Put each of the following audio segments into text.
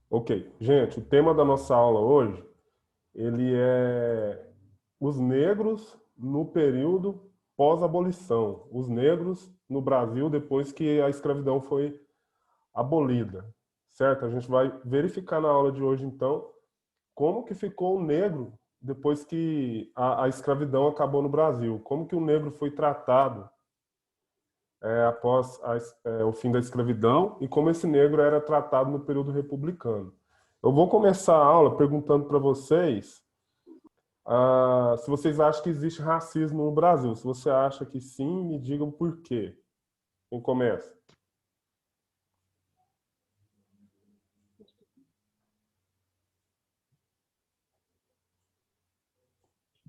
Ok. Gente, o tema da nossa aula hoje, ele é os negros no período pós-abolição. Os negros no Brasil depois que a escravidão foi abolida, certo? A gente vai verificar na aula de hoje, então, como que ficou o negro depois que a escravidão acabou no Brasil. Como que o negro foi tratado após o fim da escravidão e como esse negro era tratado no período republicano. Eu vou começar a aula perguntando para vocês se vocês acham que existe racismo no Brasil. Se você acha que sim, me diga o porquê. Quem começa?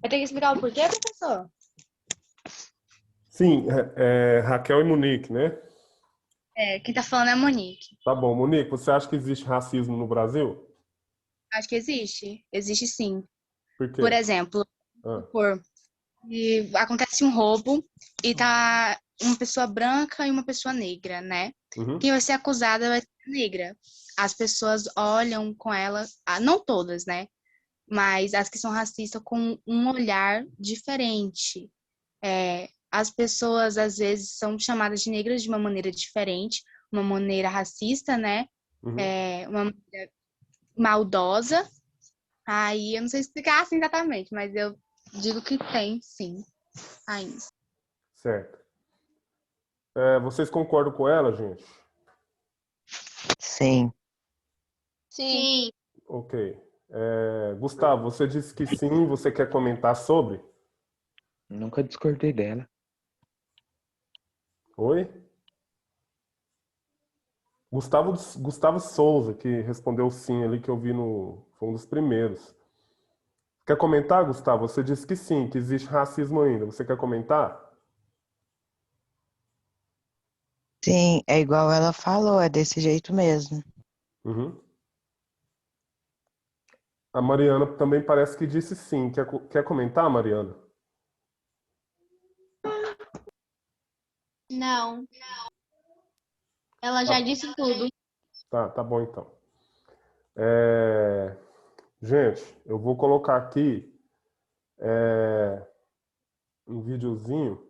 Vai ter que explicar o porquê, professor? Sim, Raquel e Monique, né? Quem tá falando é a Monique. Tá bom. Monique, você acha que existe racismo no Brasil? Acho que existe. Existe sim. Por Por quê? exemplo, Ah, e acontece um roubo e tá uma pessoa branca e uma pessoa negra, né? Quem uhum, vai ser acusada vai ser a negra. As pessoas olham com ela, não todas, né? Mas as que são racistas com um olhar diferente. As pessoas às vezes são chamadas de negras de uma maneira diferente, uma maneira racista, né? uhum. Uma maldosa. Aí eu não sei explicar assim exatamente, mas eu digo que tem, sim, ainda. Certo. Vocês concordam com ela, gente? Sim, Sim. Ok. Gustavo, você disse que sim, você quer comentar sobre? nunca discordei dela. Oi? Gustavo Souza, que respondeu sim ali, que eu vi foi um dos primeiros. Quer comentar, Gustavo? Você disse que sim, que existe racismo ainda. Você quer comentar? Sim, é igual ela falou, é desse jeito mesmo. Uhum. A Mariana também parece que disse sim. Quer comentar, Mariana? Não, ela Tá, já disse tudo. tá bom então. É, Gente, eu vou colocar aqui um videozinho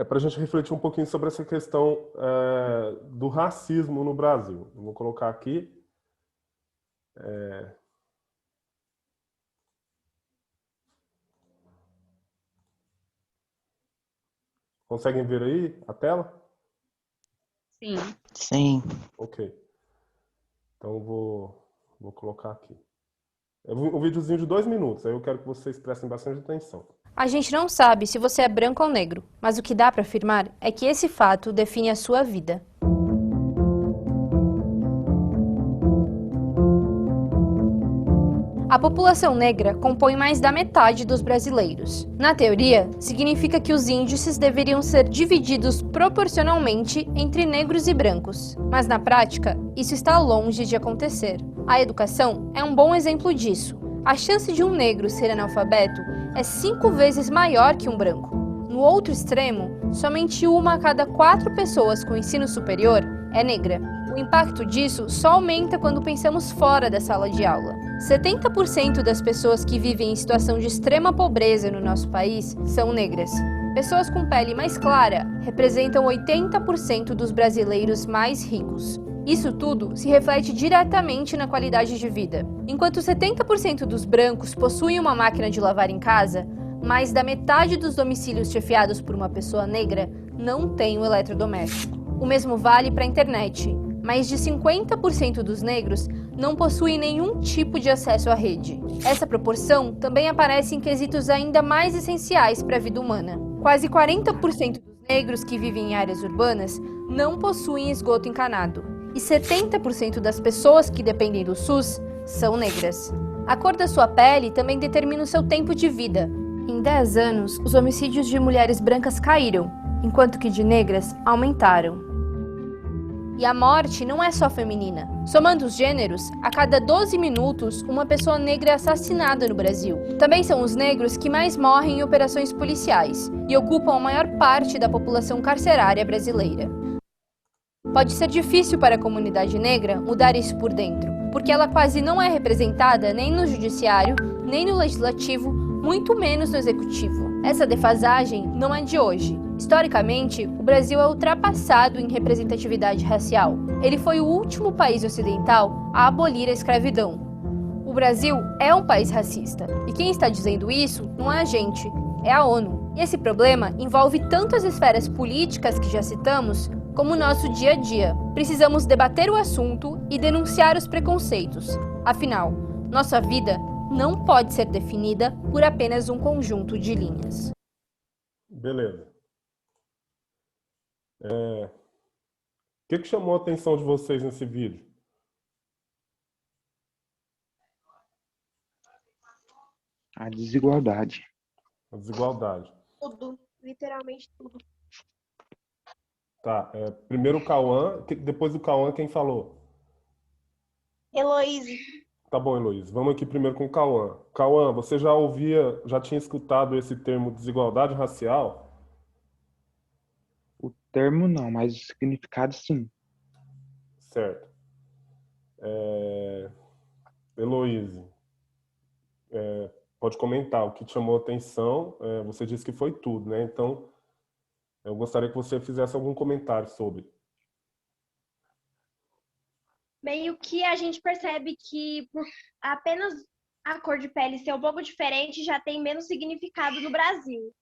para a gente refletir um pouquinho sobre essa questão do racismo no Brasil. Eu vou colocar aqui. Conseguem ver aí a tela? Sim. Sim. Ok. Então vou colocar aqui. É um videozinho de 2 minutos, aí eu quero que vocês prestem bastante atenção. A gente não sabe se você é branco ou negro, mas o que dá para afirmar é que esse fato define a sua vida. A população negra compõe mais da metade dos brasileiros. Na teoria, significa que os índices deveriam ser divididos proporcionalmente entre negros e brancos. Mas na prática, isso está longe de acontecer. A educação é um bom exemplo disso. A chance de um negro ser analfabeto é 5 vezes maior que um branco. No outro extremo, somente 1 a cada 4 pessoas com ensino superior é negra. O impacto disso só aumenta quando pensamos fora da sala de aula. 70% das pessoas que vivem em situação de extrema pobreza no nosso país são negras. Pessoas com pele mais clara representam 80% dos brasileiros mais ricos. Isso tudo se reflete diretamente na qualidade de vida. Enquanto 70% dos brancos possuem uma máquina de lavar em casa, mais da metade dos domicílios chefiados por uma pessoa negra não tem um eletrodoméstico. O mesmo vale para a internet. Mais de 50% dos negros não possuem nenhum tipo de acesso à rede. Essa proporção também aparece em quesitos ainda mais essenciais para a vida humana. Quase 40% dos negros que vivem em áreas urbanas não possuem esgoto encanado. E 70% das pessoas que dependem do SUS são negras. A cor da sua pele também determina o seu tempo de vida. Em 10 anos, os homicídios de mulheres brancas caíram, enquanto que de negras aumentaram. E a morte não é só feminina. Somando os gêneros, a cada 12 minutos, uma pessoa negra é assassinada no Brasil. Também são os negros que mais morrem em operações policiais e ocupam a maior parte da população carcerária brasileira. Pode ser difícil para a comunidade negra mudar isso por dentro, porque ela quase não é representada nem no judiciário, nem no legislativo, muito menos no executivo. Essa defasagem não é de hoje. Historicamente, o Brasil é ultrapassado em representatividade racial. Ele foi o último país ocidental a abolir a escravidão. O Brasil é um país racista, e quem está dizendo isso não é a gente, é a ONU. E esse problema envolve tanto as esferas políticas que já citamos, como o nosso dia a dia. Precisamos debater o assunto e denunciar os preconceitos. Afinal, nossa vida não pode ser definida por apenas um conjunto de linhas. Beleza. O que chamou a atenção de vocês nesse vídeo? A desigualdade. A desigualdade. Tudo, literalmente tudo. Tá, primeiro o Cauã, depois do Cauã, quem falou? Heloíse, Tá bom, Heloísa. Vamos aqui primeiro com o Cauã. Cauã, você já tinha escutado esse termo desigualdade racial? O termo não, mas o significado sim. Certo. Heloíse, pode comentar o que te chamou a atenção. Você disse que foi tudo, né? Então, eu gostaria que você fizesse algum comentário sobre. meio que a gente percebe que por apenas a cor de pele ser um pouco diferente já tem menos significado no Brasil.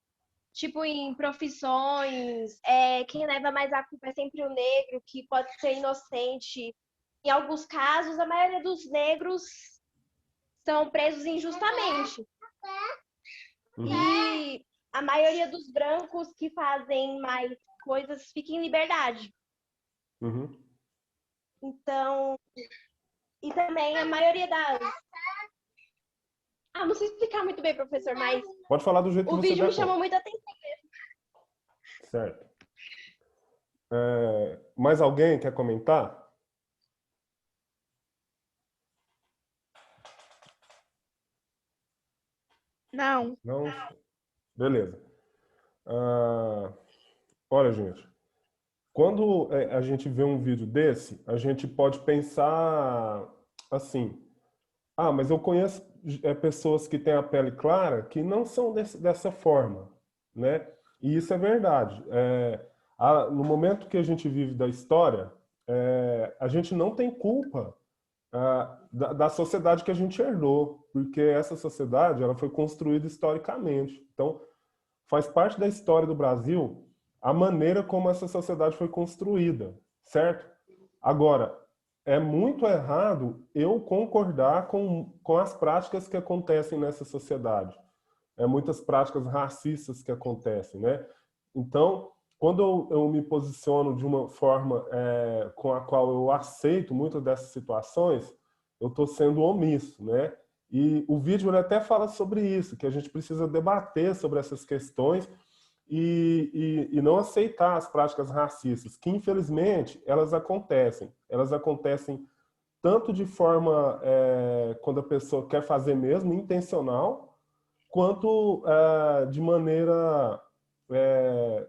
Tipo, em profissões, quem leva mais a culpa é sempre o negro, que pode ser inocente. Em alguns casos, a maioria dos negros são presos injustamente. E a maioria dos brancos que fazem mais coisas fica em liberdade. Uhum. Então, e também a maioria das... não sei explicar muito bem, professor, mas Pode falar do jeito que o você vídeo me der chamou conta. muita atenção. Certo. Mais alguém quer comentar? Não. Não? Beleza. Olha, gente, quando a gente vê um vídeo desse, a gente pode pensar assim, mas eu conheço pessoas que têm a pele clara que não são dessa forma, né? E isso é verdade. No momento que a gente vive da história, a gente não tem culpa da sociedade que a gente herdou, porque essa sociedade ela foi construída historicamente. Então, faz parte da história do Brasil a maneira como essa sociedade foi construída, certo? Agora, é muito errado eu concordar com as práticas que acontecem nessa sociedade. Muitas práticas racistas que acontecem, né? Então, quando eu me posiciono de uma forma com a qual eu aceito muitas dessas situações, eu estou sendo omisso, né? E o vídeo ele até fala sobre isso, que a gente precisa debater sobre essas questões e não aceitar as práticas racistas, que infelizmente elas acontecem. Elas acontecem tanto de forma, quando a pessoa quer fazer mesmo, intencional, quanto de maneira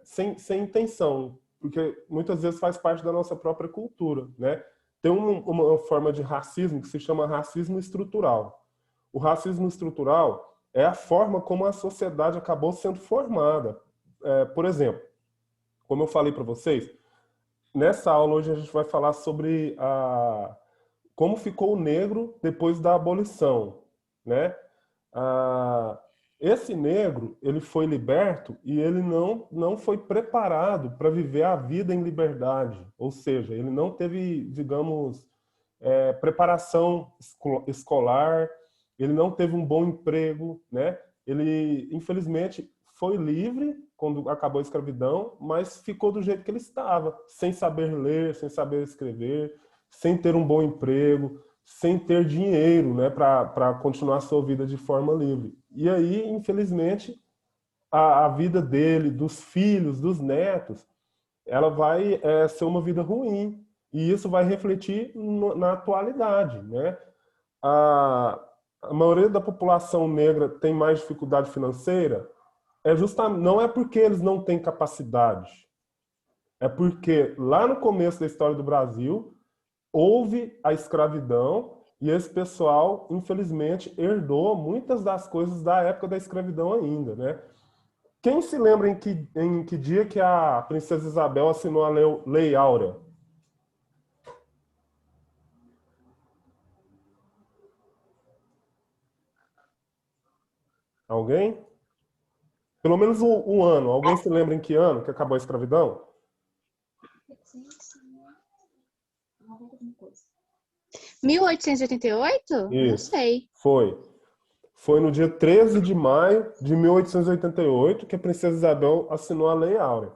sem intenção, porque muitas vezes faz parte da nossa própria cultura, né? Tem uma forma de racismo que se chama racismo estrutural. O racismo estrutural é a forma como a sociedade acabou sendo formada. Por exemplo, como eu falei para vocês, nessa aula hoje a gente vai falar sobre como ficou o negro depois da abolição, né? Esse negro, ele foi liberto e ele não foi preparado para viver a vida em liberdade. Ou seja, ele não teve, digamos, preparação escolar, ele não teve um bom emprego, né? Ele, infelizmente, foi livre quando acabou a escravidão, mas ficou do jeito que ele estava, sem saber ler, sem saber escrever, sem ter um bom emprego, sem ter dinheiro, né, para continuar a sua vida de forma livre. E aí, infelizmente, a vida dele, dos filhos, dos netos, ela vai ser uma vida ruim. E isso vai refletir na atualidade, né? A maioria da população negra tem mais dificuldade financeira, não é porque eles não têm capacidade, é porque lá no começo da história do Brasil houve a escravidão e esse pessoal, infelizmente, herdou muitas das coisas da época da escravidão ainda, né? Quem se lembra em que dia que a princesa Isabel assinou a Lei Áurea? Alguém? Pelo menos um ano. Alguém se lembra em que ano que acabou a escravidão? 1888? Não Isso. sei. Foi no dia 13 de maio de 1888 que a princesa Isabel assinou a Lei Áurea.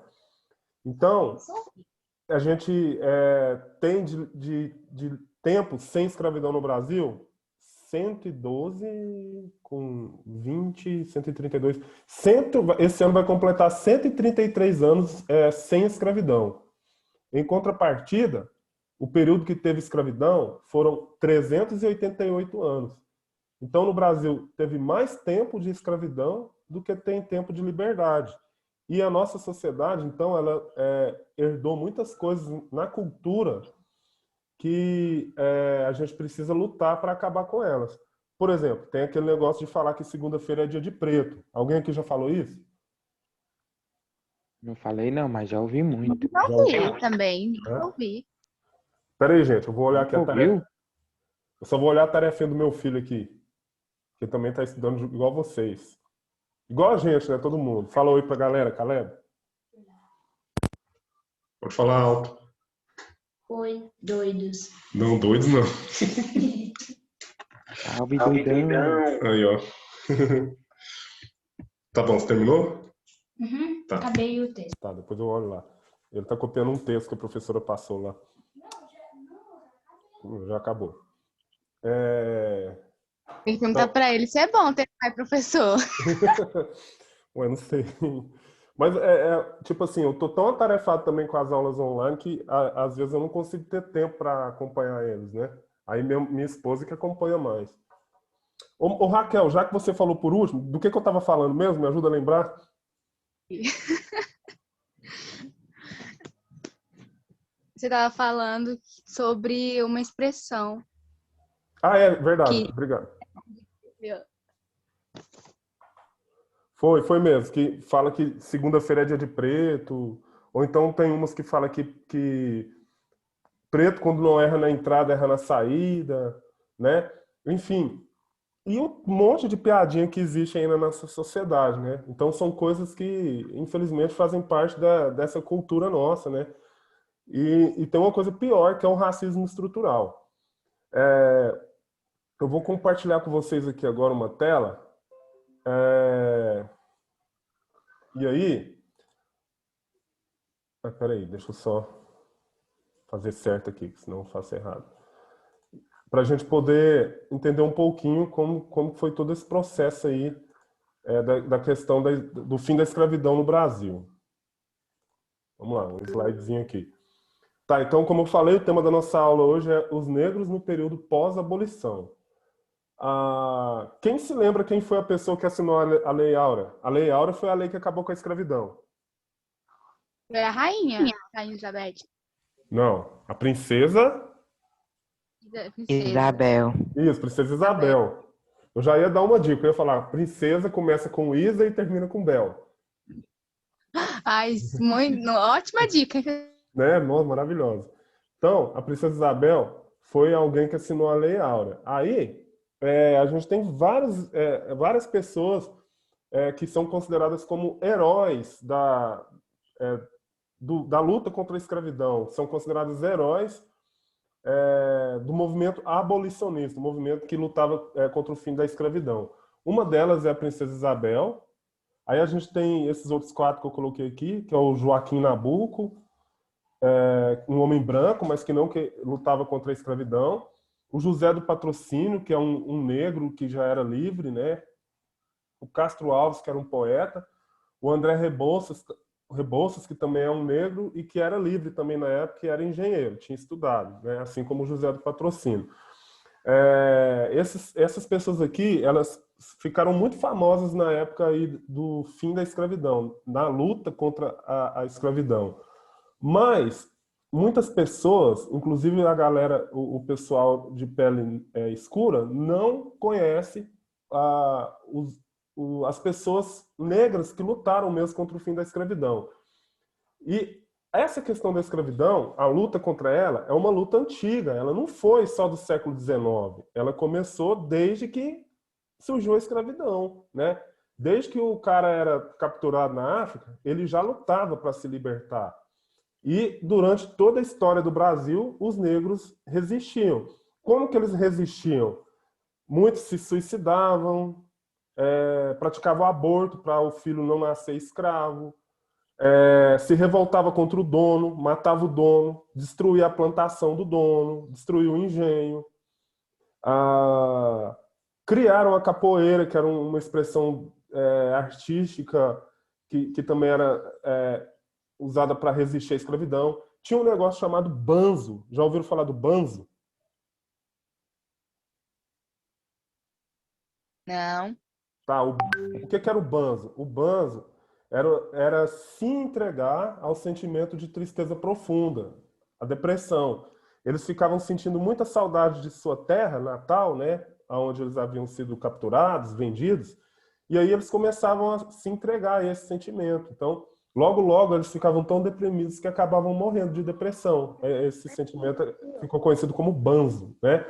Então, a gente tem de tempo sem escravidão no Brasil 112 com 20, 132. Esse ano vai completar 133 anos sem escravidão. Em contrapartida, o período que teve escravidão foram 388 anos. Então, no Brasil, teve mais tempo de escravidão do que tem tempo de liberdade. E a nossa sociedade, então, ela herdou muitas coisas na cultura que a gente precisa lutar para acabar com elas. Por exemplo, tem aquele negócio de falar que segunda-feira é dia de preto. Alguém aqui já falou isso? Não falei não, mas já ouvi muito. Já ouvi também. Já ouvi. Espera aí, gente. Eu vou olhar aqui a tarefa. Ouviu? Eu só vou olhar a tarefinha do meu filho aqui, que também está estudando igual vocês. Igual a gente, né? Todo mundo. Fala oi pra galera, Caleb. Pode falar alto. Oi, doidos. Não, doidos não. Salve, doidão. Aí, ó. Tá bom, você terminou? Uhum, Tá. acabei o texto. Tá, depois eu olho lá. Ele tá copiando um texto que a professora passou lá. Já acabou. Tem que perguntar pra ele se é bom ter pai professor. Ué, não sei. Mas tipo assim, eu tô tão atarefado também com as aulas online que às vezes eu não consigo ter tempo para acompanhar eles, né? Aí minha esposa que acompanha mais. Ô Raquel, já que você falou por último, do que eu tava falando mesmo? Me ajuda a lembrar? Você estava falando sobre uma expressão. Ah, é verdade. Que- Obrigado. Foi mesmo, que fala que segunda-feira é dia de preto, ou então tem umas que fala que preto quando não erra na entrada, erra na saída, né? Enfim, e um monte de piadinha que existe ainda na nossa sociedade, né? Então são coisas que, infelizmente, fazem parte dessa cultura nossa, né? E tem uma coisa pior, que é o racismo estrutural. Eu vou compartilhar com vocês aqui agora uma tela. E aí... peraí, deixa eu só fazer certo aqui, senão eu faço errado. Para a gente poder entender um pouquinho como foi todo esse processo aí da questão do fim da escravidão no Brasil. Vamos lá, um slidezinho aqui. Tá, então, como eu falei, o tema da nossa aula hoje é os negros no período pós-abolição. Quem se lembra quem foi a pessoa que assinou a Lei Áurea? A Lei Áurea foi a lei que acabou com a escravidão. É a rainha Elizabeth. Não, a princesa... Isabel. Isso, princesa Isabel. Eu já ia dar uma dica, eu ia falar, princesa começa com Isa e termina com Bel. Ai, ótima dica. Né? Nossa, maravilhosa. Então, a princesa Isabel foi alguém que assinou a Lei Áurea. Aí, a gente tem várias pessoas que são consideradas como heróis da luta contra a escravidão. São considerados heróis do movimento abolicionista, o movimento que lutava contra o fim da escravidão. Uma delas é a princesa Isabel. Aí a gente tem esses outros 4 que eu coloquei aqui, que é o Joaquim Nabuco, um homem branco, mas que lutava contra a escravidão. O José do Patrocínio, que é um negro que já era livre, né? O Castro Alves, que era um poeta. O André Rebouças, que também é um negro e que era livre também na época, que era engenheiro, tinha estudado, né? Assim como o José do Patrocínio. Essas pessoas aqui, elas ficaram muito famosas na época aí do fim da escravidão, na luta contra a escravidão. Mas muitas pessoas, inclusive a galera, o pessoal de pele escura, não conhece as pessoas negras que lutaram mesmo contra o fim da escravidão. E essa questão da escravidão, a luta contra ela, é uma luta antiga. Ela não foi só do século XIX. Ela começou desde que surgiu a escravidão, né? Desde que o cara era capturado na África, ele já lutava para se libertar. E durante toda a história do Brasil, os negros resistiam. Como que eles resistiam? Muitos se suicidavam, praticavam aborto para o filho não nascer escravo, se revoltava contra o dono, matava o dono, destruía a plantação do dono, destruía o engenho. Criaram a capoeira, que era uma expressão artística que também era usada para resistir à escravidão. Tinha um negócio chamado banzo. Já ouviram falar do banzo? Não. Tá, o que era o banzo? O banzo era se entregar ao sentimento de tristeza profunda, a depressão. Eles ficavam sentindo muita saudade de sua terra natal, né, onde eles haviam sido capturados, vendidos, e aí eles começavam a se entregar a esse sentimento. Então, logo eles ficavam tão deprimidos que acabavam morrendo de depressão. Esse sentimento ficou conhecido como banzo, né?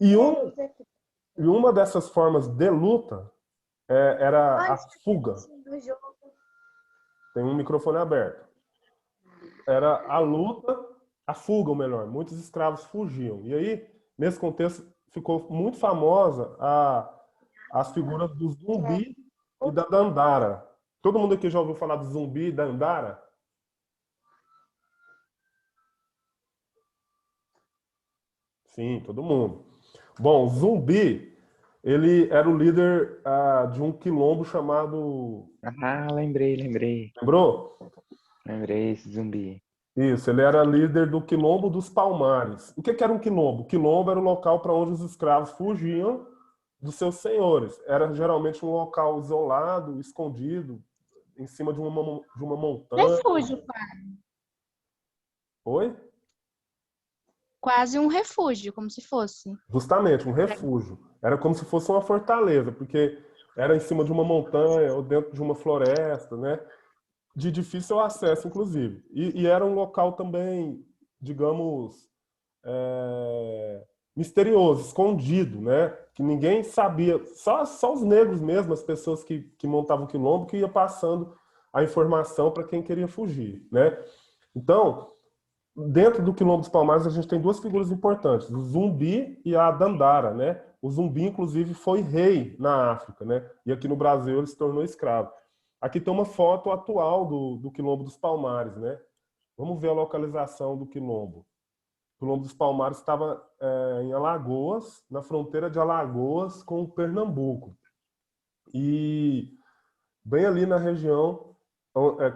E uma dessas formas de luta era a fuga. Tem um microfone aberto. Era a luta, a fuga, ou melhor. Muitos escravos fugiam. E aí, nesse contexto, ficou muito famosa as figuras do Zumbi e da Dandara. Todo mundo aqui já ouviu falar do Zumbi e da Dandara? Sim, todo mundo. Bom, o Zumbi, ele era o líder de um quilombo chamado... Lembrei. Lembrou? Lembrei esse Zumbi. Isso, ele era líder do Quilombo dos Palmares. O que era um quilombo? O quilombo era o local para onde os escravos fugiam dos seus senhores. Era geralmente um local isolado, escondido, em cima de uma montanha. Refúgio, quase. Oi? Quase um refúgio, como se fosse. Justamente, um refúgio. Era como se fosse uma fortaleza, porque era em cima de uma montanha ou dentro de uma floresta, né? De difícil acesso, inclusive. E era um local também, digamos, misterioso, escondido, né? Que ninguém sabia, só os negros mesmo, as pessoas que montavam o quilombo, que ia passando a informação para quem queria fugir, né? Então, dentro do Quilombo dos Palmares, a gente tem duas figuras importantes, o Zumbi e a Dandara, né? O Zumbi, inclusive, foi rei na África, né? E aqui no Brasil ele se tornou escravo. Aqui tem uma foto atual do Quilombo dos Palmares, né? Vamos ver a localização do Quilombo. O Quilombo dos Palmares estava em Alagoas, na fronteira de Alagoas com o Pernambuco. E bem ali na região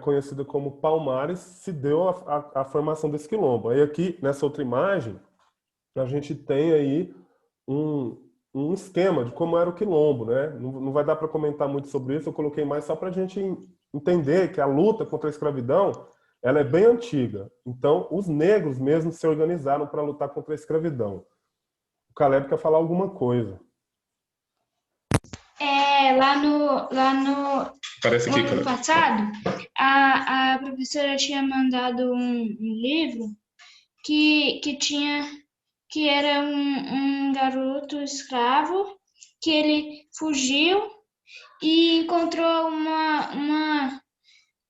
conhecida como Palmares, se deu a formação desse quilombo. Aí aqui, nessa outra imagem, a gente tem aí um esquema de como era o quilombo, né? Não vai dar para comentar muito sobre isso, eu coloquei mais só para a gente entender que a luta contra a escravidão ela é bem antiga. Então, os negros mesmo se organizaram para lutar contra a escravidão. O Caleb quer falar alguma coisa. Lá no Parece aqui, ano passado, a professora tinha mandado um livro que era um garoto escravo, que ele fugiu e encontrou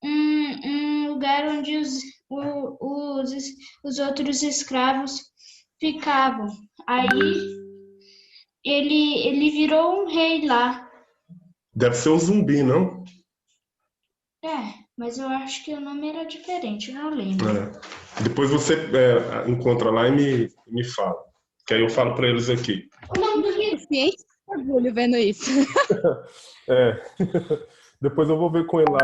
um lugar onde os outros escravos ficavam. Aí ele virou um rei lá. Deve ser o Zumbi, não? Mas eu acho que o nome era diferente, eu não lembro. Depois você encontra lá e me fala. Que aí eu falo para eles aqui. O nome do livro? Gente, que orgulho vendo isso. Depois eu vou ver com ele lá,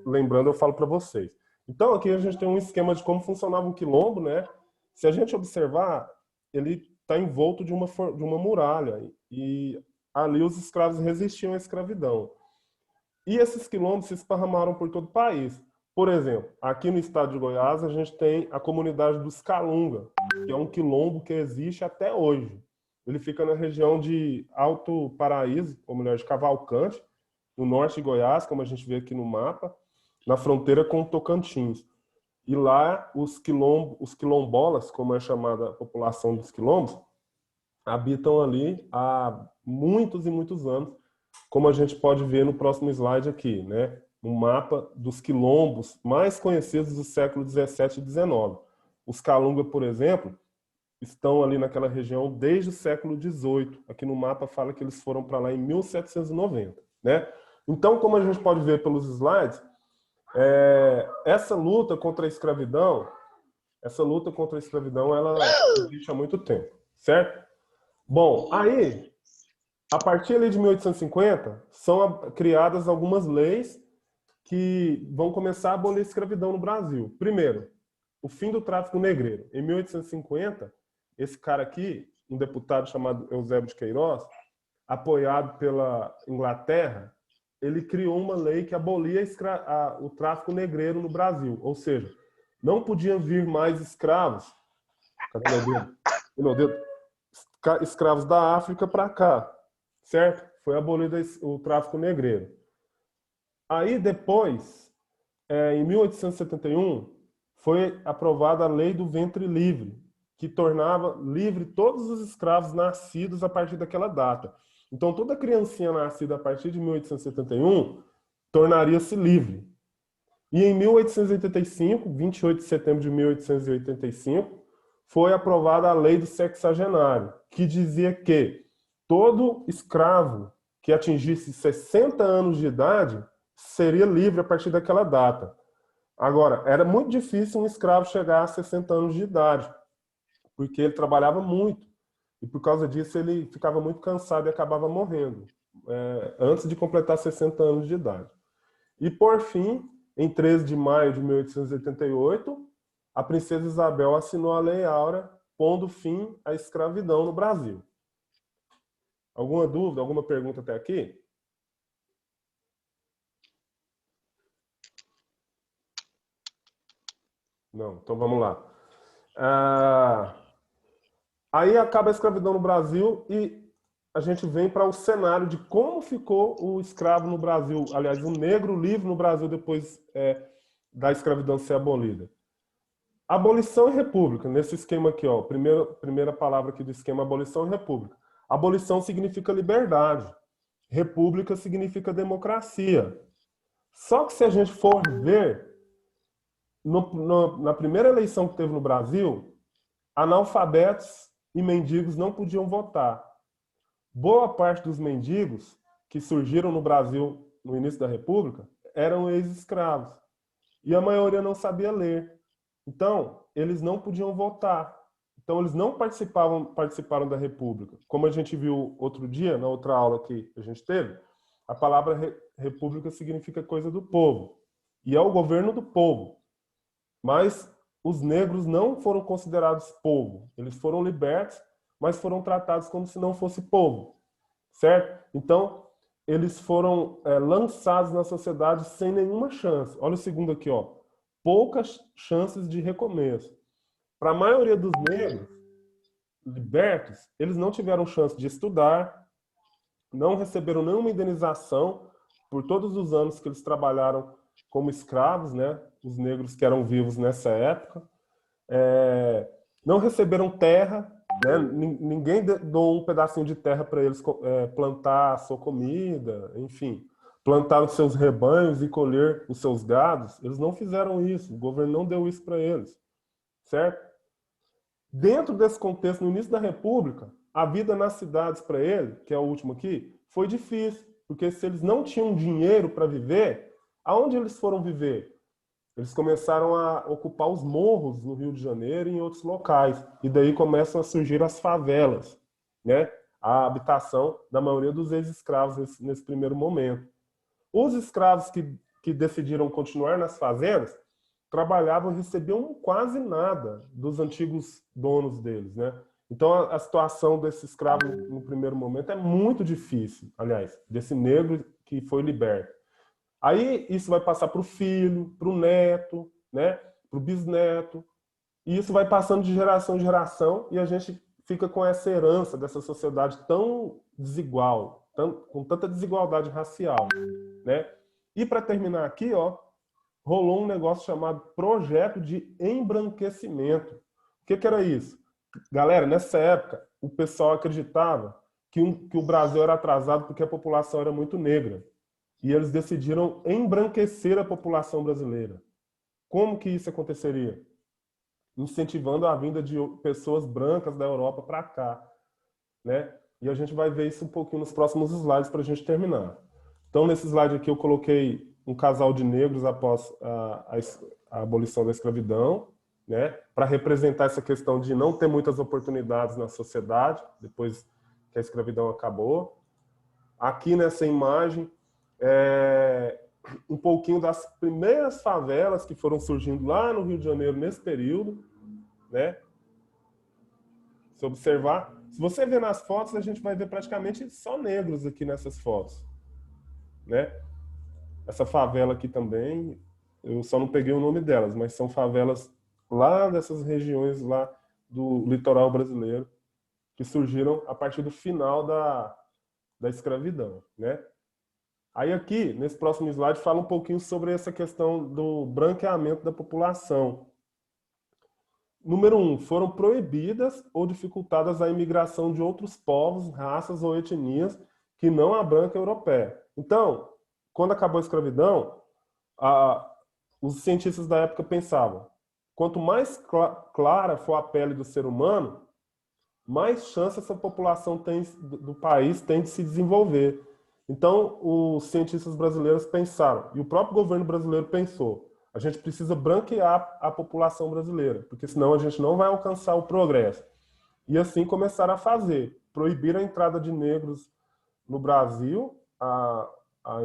lembrando, eu falo para vocês. Então aqui a gente tem um esquema de como funcionava o quilombo, né? Se a gente observar, ele está envolto de uma muralha e ali os escravos resistiam à escravidão. E esses quilombos se esparramaram por todo o país. Por exemplo, aqui no estado de Goiás, a gente tem a comunidade dos Calunga, que é um quilombo que existe até hoje. Ele fica na região de Alto Paraíso, ou melhor, de Cavalcante, no norte de Goiás, como a gente vê aqui no mapa, na fronteira com o Tocantins. E lá, os quilombolas, como é chamada a população dos quilombos, habitam ali há muitos e muitos anos, como a gente pode ver no próximo slide aqui, né? Um mapa dos quilombos mais conhecidos do século 17 e 19. Os Calunga, por exemplo, estão ali naquela região desde o século 18. Aqui no mapa fala que eles foram para lá em 1790, né? Então, como a gente pode ver pelos slides, essa luta contra a escravidão, ela existe há muito tempo, certo? Bom, aí, a partir ali de 1850, são criadas algumas leis que vão começar a abolir a escravidão no Brasil. Primeiro, o fim do tráfico negreiro. Em 1850, esse cara aqui, um deputado chamado Eusébio de Queiroz, apoiado pela Inglaterra, ele criou uma lei que abolia o tráfico negreiro no Brasil. Ou seja, não podiam vir mais escravos. Cadê meu dedo? Escravos da África para cá, certo? Foi abolido o tráfico negreiro. Aí depois, em 1871, foi aprovada a Lei do Ventre Livre, que tornava livre todos os escravos nascidos a partir daquela data. Então, toda criancinha nascida a partir de 1871 tornaria-se livre. E em 1885, 28 de setembro de 1885, foi aprovada a Lei do Sexagenário, que dizia que todo escravo que atingisse 60 anos de idade seria livre a partir daquela data. Agora, era muito difícil um escravo chegar a 60 anos de idade, porque ele trabalhava muito. E por causa disso ele ficava muito cansado e acabava morrendo, antes de completar 60 anos de idade. E por fim, em 13 de maio de 1888, a princesa Isabel assinou a Lei Áurea, pondo fim à escravidão no Brasil. Alguma dúvida, alguma pergunta até aqui? Não, então vamos lá. Aí acaba a escravidão no Brasil e a gente vem para o cenário de como ficou o escravo no Brasil, aliás, o negro livre no Brasil depois da escravidão ser abolida. Abolição e república, nesse esquema aqui, ó, primeira palavra aqui do esquema, abolição e república. Abolição significa liberdade, república significa democracia. Só que se a gente for ver, na primeira eleição que teve no Brasil, analfabetos e mendigos não podiam votar. Boa parte dos mendigos que surgiram no Brasil no início da República eram ex-escravos. E a maioria não sabia ler. Então, eles não podiam votar. Então, eles não participaram da República. Como a gente viu outro dia, na outra aula que a gente teve, a palavra república significa coisa do povo. E é o governo do povo. Mas os negros não foram considerados povo. Eles foram libertos, mas foram tratados como se não fosse povo. Certo? Então, eles foram lançados na sociedade sem nenhuma chance. Olha o segundo aqui, ó. Poucas chances de recomeço. Para a maioria dos negros libertos, eles não tiveram chance de estudar, não receberam nenhuma indenização por todos os anos que eles trabalharam como escravos, né? Os negros que eram vivos nessa época. Não receberam terra, né? Ninguém doou um pedacinho de terra para eles plantar a sua comida, enfim, plantar os seus rebanhos e colher os seus gados. Eles não fizeram isso, o governo não deu isso para eles, certo? Dentro desse contexto, no início da República, a vida nas cidades para ele, que é o último aqui, foi difícil, porque se eles não tinham dinheiro para viver, aonde eles foram viver? Eles começaram a ocupar os morros no Rio de Janeiro e em outros locais. E daí começam a surgir as favelas, né? A habitação da maioria dos ex-escravos nesse primeiro momento. Os escravos que decidiram continuar nas fazendas trabalhavam e recebiam quase nada dos antigos donos deles, né? Então a situação desse escravo no primeiro momento é muito difícil, aliás, desse negro que foi liberto. Aí isso vai passar para o filho, para o neto, né? Para o bisneto. E isso vai passando de geração em geração e a gente fica com essa herança dessa sociedade tão desigual, com tanta desigualdade racial, né? E para terminar aqui, ó, rolou um negócio chamado Projeto de Embranquecimento. O que era isso? Galera, nessa época, o pessoal acreditava que o Brasil era atrasado porque a população era muito negra. E eles decidiram embranquecer a população brasileira. Como que isso aconteceria? Incentivando a vinda de pessoas brancas da Europa para cá, né? E a gente vai ver isso um pouquinho nos próximos slides para a gente terminar. Então, nesse slide aqui eu coloquei um casal de negros após a abolição da escravidão, né? Para representar essa questão de não ter muitas oportunidades na sociedade, depois que a escravidão acabou. Aqui nessa imagem, um pouquinho das primeiras favelas que foram surgindo lá no Rio de Janeiro nesse período, né? Se observar, se você ver nas fotos, a gente vai ver praticamente só negros aqui nessas fotos, né? Essa favela aqui também, eu só não peguei o nome delas, mas são favelas lá dessas regiões lá do litoral brasileiro que surgiram a partir do final da escravidão, né? Aí aqui, nesse próximo slide, fala um pouquinho sobre essa questão do branqueamento da população. Número 1, foram proibidas ou dificultadas a imigração de outros povos, raças ou etnias que não a branca europeia. Então, quando acabou a escravidão, os cientistas da época pensavam, quanto mais clara for a pele do ser humano, mais chance essa população do país tem de se desenvolver. Então, os cientistas brasileiros pensaram, e o próprio governo brasileiro pensou, a gente precisa branquear a população brasileira, porque senão a gente não vai alcançar o progresso. E assim começaram a fazer, proibir a entrada de negros no Brasil, a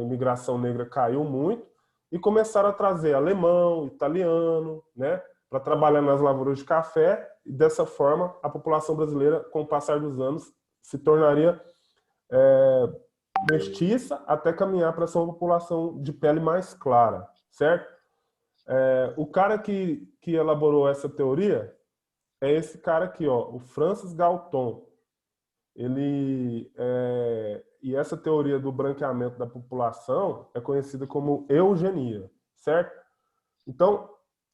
imigração negra caiu muito, e começaram a trazer alemão, italiano, né, para trabalhar nas lavouras de café, e dessa forma a população brasileira, com o passar dos anos, se tornaria mestiça até caminhar para ser uma população de pele mais clara, certo? O cara que elaborou essa teoria é esse cara aqui, ó, o Francis Galton. E essa teoria do branqueamento da população é conhecida como eugenia, certo? Então,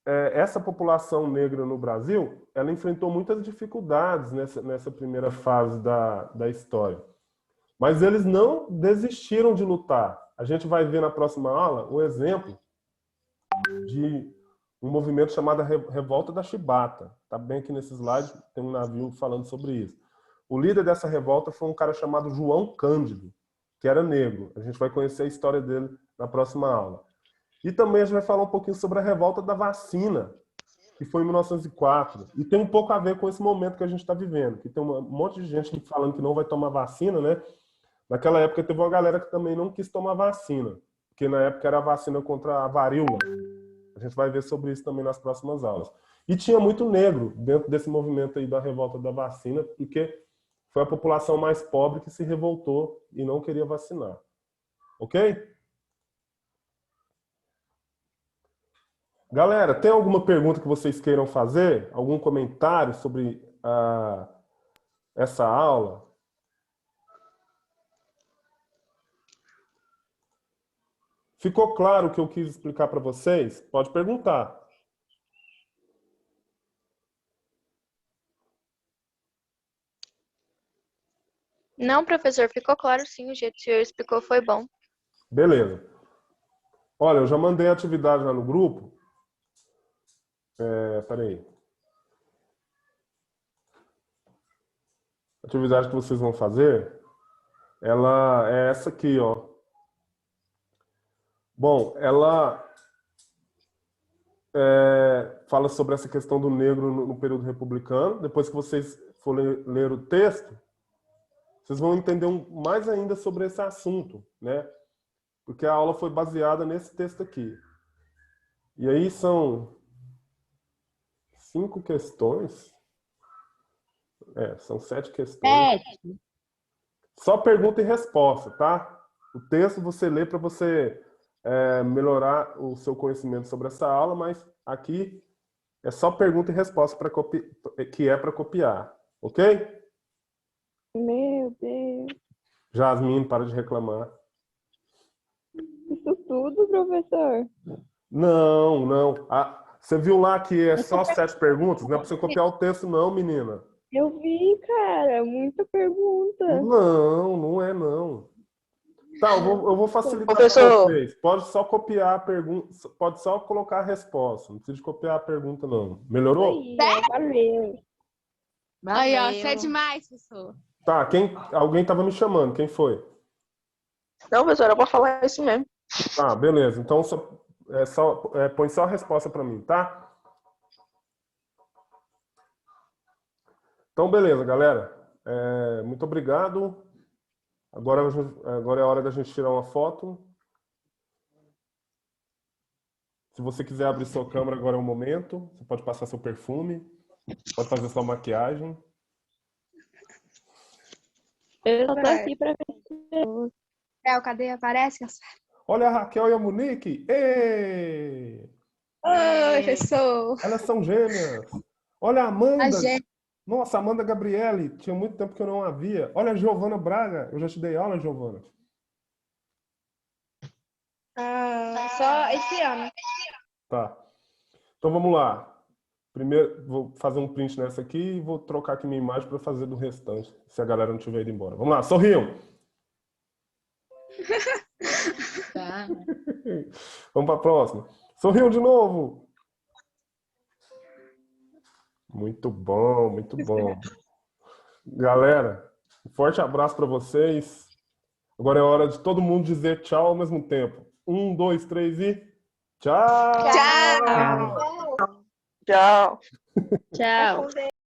essa população negra no Brasil, ela enfrentou muitas dificuldades nessa primeira fase da história. Mas eles não desistiram de lutar. A gente vai ver na próxima aula o exemplo de um movimento chamado Revolta da Chibata. Tá bem aqui nesse slide, tem um navio falando sobre isso. O líder dessa revolta foi um cara chamado João Cândido, que era negro. A gente vai conhecer a história dele na próxima aula. E também a gente vai falar um pouquinho sobre a revolta da vacina, que foi em 1904. E tem um pouco a ver com esse momento que a gente está vivendo, que tem um monte de gente falando que não vai tomar vacina, né? Naquela época teve uma galera que também não quis tomar vacina, porque na época era a vacina contra a varíola. A gente vai ver sobre isso também nas próximas aulas. E tinha muito negro dentro desse movimento aí da revolta da vacina, porque foi a população mais pobre que se revoltou e não queria vacinar. Ok? Galera, tem alguma pergunta que vocês queiram fazer? Algum comentário sobre essa aula? Ficou claro o que eu quis explicar para vocês? Pode perguntar. Não, professor, ficou claro sim, o jeito que o senhor explicou foi bom. Beleza. Olha, eu já mandei a atividade lá no grupo. Peraí. A atividade que vocês vão fazer, ela é essa aqui, ó. Bom, ela fala sobre essa questão do negro no período republicano. Depois que vocês forem ler o texto, vocês vão entender mais ainda sobre esse assunto, né? Porque a aula foi baseada nesse texto aqui. E aí são 5 questões. São 7 questões. 7. Só pergunta e resposta, tá? O texto você lê para você melhorar o seu conhecimento sobre essa aula, mas aqui é só pergunta e resposta que é para copiar, ok? Meu Deus. Jasmine, para de reclamar. Isso tudo, professor? Não, não. Você viu lá que é só 7 perguntas? Não é para você copiar o texto, não, menina. Eu vi, cara. Muita pergunta. Não, não é não. Tá, eu vou facilitar para Professor. vocês. Pode só copiar a pergunta, pode só colocar a resposta. Não precisa de copiar a pergunta, não. Melhorou? Aí, valeu. Aí, ó, você é demais, professor. Tá, alguém estava me chamando. Quem foi? Não, professor, era pra falar isso mesmo. Tá, beleza. Então, põe só a resposta para mim, tá? Então, beleza, galera. Muito obrigado. Agora é a hora da gente tirar uma foto. Se você quiser abrir sua câmera, agora é o momento. Você pode passar seu perfume, pode fazer sua maquiagem. Eu tô aqui pra ver. Cadê? Aparece? Olha a Raquel e a Monique. Ê! Oi, professor. Elas são gêmeas. Olha a Amanda. A gêmea. Nossa, Amanda Gabriele. Tinha muito tempo que eu não a via. Olha a Giovana Braga. Eu já te dei aula, Giovana. Só esse ano. Tá. Então vamos lá. Primeiro, vou fazer um print nessa aqui e vou trocar aqui minha imagem para fazer do restante, se a galera não tiver ido embora. Vamos lá, sorriam. Tá. Vamos para a próxima. Sorriam de novo. Muito bom, muito bom. Galera, um forte abraço para vocês. Agora é hora de todo mundo dizer tchau ao mesmo tempo. 1, 2, 3 e tchau! Tchau. Tchau.